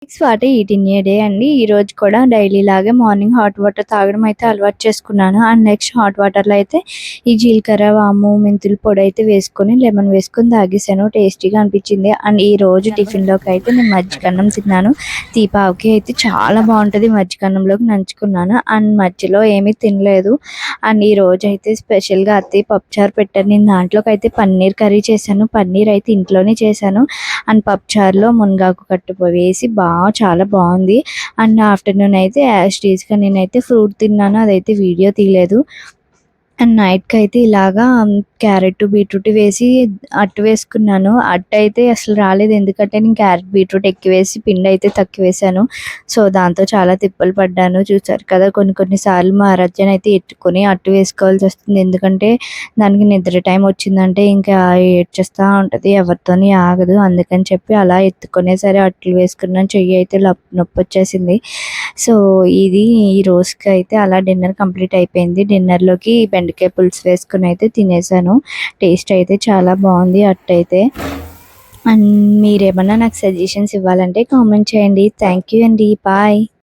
What eating A day అండి. ఈరోజు కూడా డైలీ లాగే మార్నింగ్ హాట్ వాటర్ తాగడం అయితే అలవాటు చేసుకున్నాను. అండ్ నెక్స్ట్ హాట్ వాటర్లో అయితే ఈ జీలకర్ర, వాము, మెంతుల పొడి అయితే వేసుకొని లెమన్ వేసుకొని తాగేసాను. టేస్టీగా అనిపించింది. అండ్ ఈ రోజు టిఫిన్లోకి అయితే నేను మజ్జిగన్నం తిన్నాను. దీపావళికి అయితే చాలా బాగుంటుంది. మజ్జిగన్నంలోకి నంచుకున్నాను. అండ్ మధ్యలో ఏమీ తినలేదు. అండ్ ఈ రోజు అయితే స్పెషల్గా అత్తయ్య పప్పుచారు పెట్టారు. నేను దాంట్లోకి అయితే పన్నీర్ కర్రీ చేశాను. పన్నీర్ అయితే ఇంట్లోనే చేశాను. అండ్ పప్పుచారులో మునగాకు కట్టు వేసి చాలా బాగుంది. అండ్ ఆఫ్టర్నూన్ అయితే యాజ్ టీజ్గా నేనైతే ఫ్రూట్ తిన్నాను. అదైతే వీడియో తీయలేదు. అండ్ నైట్కి అయితే ఇలాగా క్యారెట్, బీట్రూట్ వేసి అట్టు వేసుకున్నాను. అట్టు అయితే అసలు రాలేదు. ఎందుకంటే నేను క్యారెట్, బీట్రూట్ ఎక్కువ వేసి పిండి అయితే తక్కువ వేసాను. సో దాంతో చాలా తిప్పలు పడ్డాను. చూసారు కదా, కొన్ని సార్లు మా ఆరాధ్యను అయితే ఎత్తుకొని అట్టు వేసుకోవాల్సి వస్తుంది. ఎందుకంటే దానికి నిద్ర టైం వచ్చిందంటే ఇంకా ఏడ్చేస్తూ ఉంటుంది, ఎవరితోని ఆగదు. అందుకని చెప్పి అలా ఎత్తుకునే సరే అట్లు వేసుకున్నాను. చెయ్యి అయితే నొప్పి వచ్చేసింది. సో ఇది ఈ రోజుకి అయితే అలా డిన్నర్ కంప్లీట్ అయిపోయింది. డిన్నర్లోకి బెండకాయ పులుసు వేసుకుని అయితే తినేసాను. టేస్ట్ అయితే చాలా బాగుంది అట్టయితే. అండ్ మీరేమన్నా నాకు సజెషన్స్ ఇవ్వాలంటే కామెంట్ చేయండి. థ్యాంక్ యూ అండి. బాయ్.